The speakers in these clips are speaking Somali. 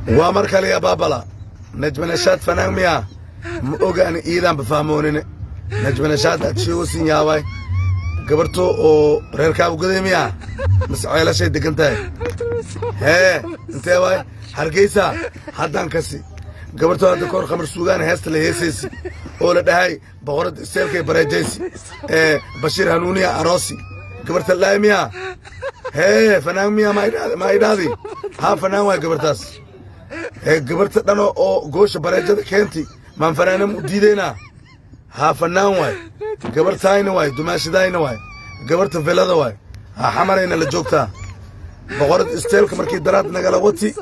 وامرك يا بابلا نجم نشاد فنان ميا اوغان ايدان بفهمونين نجم نشاد اتشيو سينياواي قبرتو او ريركابو قديميا مسعيلا شي دقنتاي هي انتي واي هرقيسا حدان كسي قبرتو هذا كور خمر سوغان هيست اللي هيسيسي اولا دهاي بغرد السيلكي بريجيسي بشير هنونيا اروسي قبرت الله ميا هي فنان ميا ما يدادي ها فنان واي قبرتاس قبرت دانو او غوش بريجة كنتي من فنان مديدينا ها فنان واي قبرتاين واي دماشداين واي قبرت فيلادا واي ها حمرين اللي جوكتا بغرد استيلك مركي دراد نقالا وطي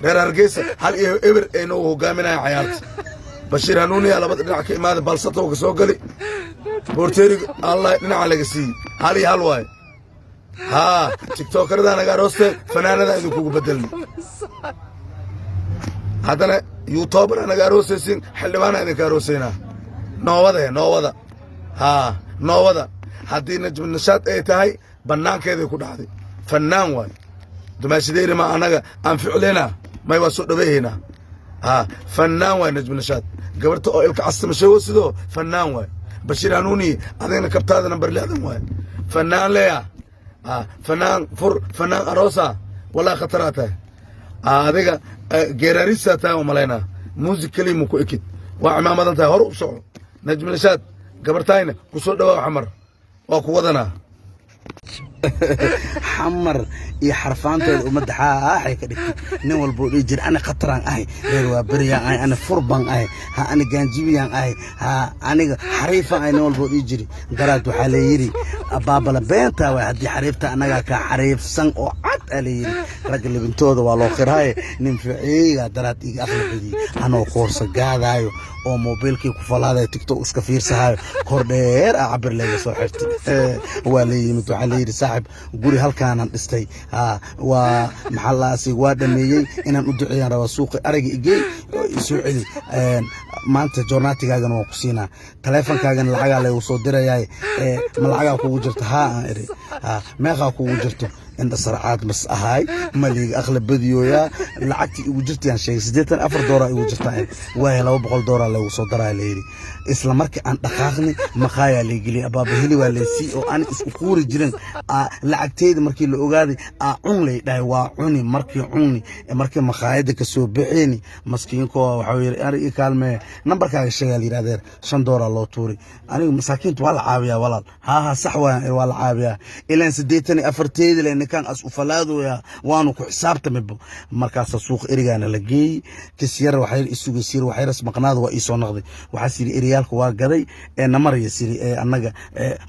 غير هرقيسة هل إيه إبر إنو هو قامنا عيارتي بشير هنوني على بدء نعك إمادة بالسطة وكسوقلي بورتيري الله نعا لقسي هالي هالواي ها تيك توكر دا نقا روستي فنانا دا إذو كوكو بدلني هادنا يوتوبر نقا روستيسين حلوانا إذو كاروسينا نوودا ها نوودا هادي نجم النشاط ايه تاهي بنان كيدي كودحدي فنان واي دماشديري ما أناقا أنفعلينا ما يواسو دبيهنا ها فنان واي نجم النشاط قبرت او إلك عصم شو سيدو فنان واي بشير هنوني أذينا كبت هذا نمبر لي واي فنان ليا فنان فنان أروسا ولا خطراته هذيك جيراريسا تاو مالينا موزيك كلمة كو اكيد وعمامة تاو هرو بسعو نجم النشاط قبرتاينا كسور دواء حمر وكو وضنا حمر يا حرفانتooda uma dhaxaa ay ka dhigtay nin walba oo jir ana qataraan ahay reer waa bariya ay ana furban ahay ha ana gaanjibiyaan ahay ha aniga xariifa ay nin walba oo jiri daraad waxa la yiri baabala beenta waa hadii xariifta anaga ka xariifsan oo cad alayiri rag libintooda waa loo qiraay nin ficiiga daraad iga aqlabadi anoo koorsa gaadaayo oo mobilkii ku falaaday tiktok iska fiirsahayo kordheer cabir leega soo xirtay waa la yimid waxa la yiri saaxib guri halkaan dhistay waa maxallaasi waa dhameeyay inaan u duceeyaan raba suuqa ariga igey soo celi maanta joornaatigaagana waa ku siinaa taleefankaagana lacagaa lagu soo dirayaa ma lacagaa kugu jirta aan iri meeqa kugu jirto inta sarcaad mas ahay maliig aqlabadiyoya lacagti ugu jirtayaan sheegay $84 ugu jirtaa waa $200 lagu soo daraa leeyri isla markii aan dhaqaaqni maqaaya leegili abaaba heli waa leesi oo aan isku quuri jirin lacagteeda markii la ogaaday cunlay dhaay waa cuni markii maqaayada ka soo bixini maskiinko waxa yiri ari kaalme nambarkaaga sheegay yiraahdeen $5 loo tuuri aniga masaakiintu waa la caabiyaa walaal ha sax waa la caabiyaa ilaan 84 كان أسفلادو يا وانو كحسابته مبو مركز السوق إرجعنا لقي كسير وحير السوق يصير وحير اسم قناة وإيسون نقضي وحسير إريال كوا قضي نمر يصير أنجا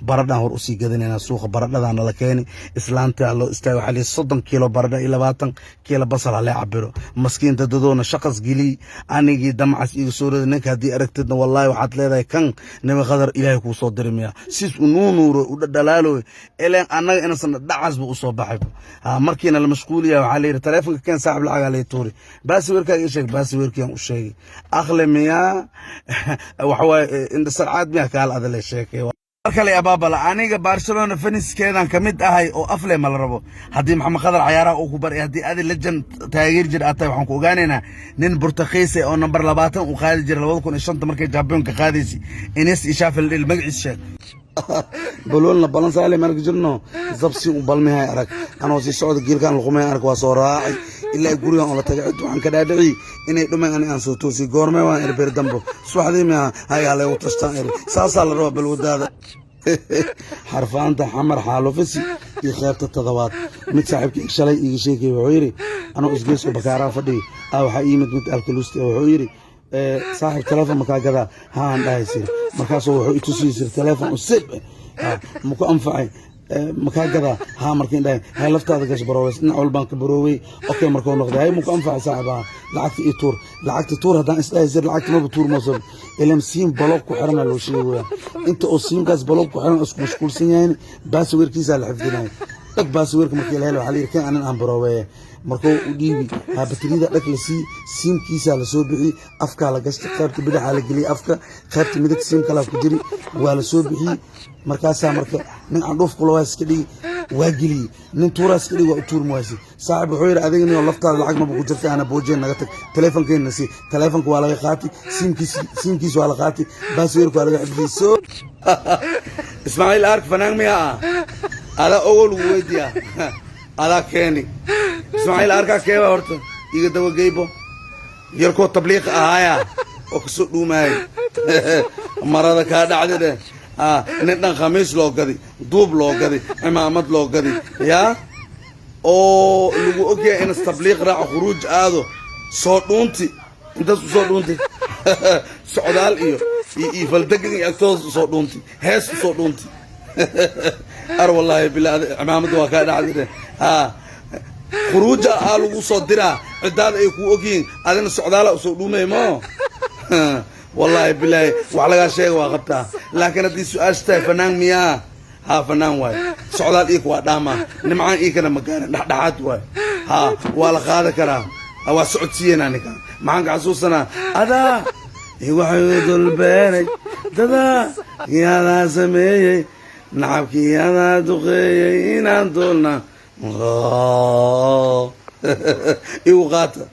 بردنا هو رؤسي قدنا السوق بردنا أنا لكاني إسلام تعلو استوى عليه صدم كيلو بردنا إلى باتن كيلو بصل عليه عبره مسكين تدودون شخص جلي أنا جي دمع يصور إنك هدي أركتنا والله وحط لي ذا كان نم قدر إلهي كوصدر مياه سيس ونور ودلالو إلى أنا صن دعس بقصة markiina la mashquuliyaa waxa la yiri taleefanka keen saaxib lacag la tuuri baas weerkaaga sheeg baas weerkeen u sheegay aqlamiya waxa way inda sarcaad miya kaal adale sheekay markale abaabala aniga Barcelona faniskeedan kamid ahay oo afle mal rabo hadii maxamed qadar ciyaaraha uu ku bari hadii aad legend taageer jir aatay waxaan ku ogaanaynaa nin Portugiis oo number 20 u qaadi jir 2005 markay Champions ka qaadaysi Ines Ishafel magaciisa sheeg بلون بلون سالي مرق جرنو زبسي وبلمي أرك أنا وسي سعود جيل كان القمة أرك وصراعي إلا يقولون الله تقعد وعن كذا دعي إني لما أنا أنسو توسي قرمي وأنا إربير دمبو سوحدي ما هاي عليه وتشتغل ساسال الروب بالوداد حرفان حمر حاله فسي يخاف التضوات متسحب كيك شلي يجي شيء كي وعيري أنا أسجيس وبكارا فدي أو حقيمة مت الكلوستي وعيري صاحب تلفون مكا كذا ها لا يصير مركز هو يتصير تلفون وسب مكو أنفعي مكا كذا ها مركين ده هاي لفتا هذا كش برويس نعول بنك بروي أوكي مركون نقد هاي مكو أنفع صاحبها لعكت إيتور لعكت تور هذا إستأجر لعكت ما بتور مصر إلهم سين بلوك وحرنا لو شيء أنت أصين كاس بلوك وحرنا أسكو مشكول سين يعني بس ويركيز على حفظنا dhag baasweerka markii la helo waxaa la yidhi kan anan aan baroobeeye markuu u dhiibi batariyada dhag la sii siimkiisaa la soo bixi afkaa la gashtay qaybta bidixaa la geliyay afka qaybta midig siim kalaa ku jiri waa la soo bixiyey markaasaa marka nin candhuuf kulawaas iska dhigi waa geliyey nin tuuraas iska dhigi waa u tuurmi waaysi saaxib wuxuu yidhi adiga ninoo laftaada lacag maba ku jirta ana boojeen naga tag teleefonkeenna si teleefonka waa laga qaati siimkiis waa la qaati baasweerka waa laga xifdiyey soo ismaaciil ark fanaan miyaa adaa ogow lagu weydiiyaa adaa keeni ismaaciil arkaa keeba horta iga dawageybo yarkoo tabliiq ahaaya oo kasoo dhuumaayay marada kaa dhacdi dheh nin dhan khamiis loo gadi duub loo gadi cimaamad loo gadi yaa oo lagu ogyahay inas tabliiq raaco khuruuj aado soo dhuunti intaas u soo dhuunti socdaal iyo faldegan iyo agtooda usoo dhuunti hees usoo dhuunti ar wallaahi bilaa cimaamada waa kaa dhacdi dheh khuruuja aa lagu soo diraa cidaada ay kuu ogyihiin adina socdaala usoo dhuumay mo wallaahi bilaahi wax lagaa sheega waa qabtaa laakiin haddii su-aasha tahay fanaan miyaa haa fanaan waayo socdaal iika waa dhaamaa nimcaan iikana ma gaarin dhexdhexaad waayo haa waa la qaada karaa waa socodsiiyenaa ninka maxaan ka xasuusanaa adaa waxay dulbeenay dadaa yadaa sameeyey nacabkii yadaa duqeeyey inaan doolna igu qaata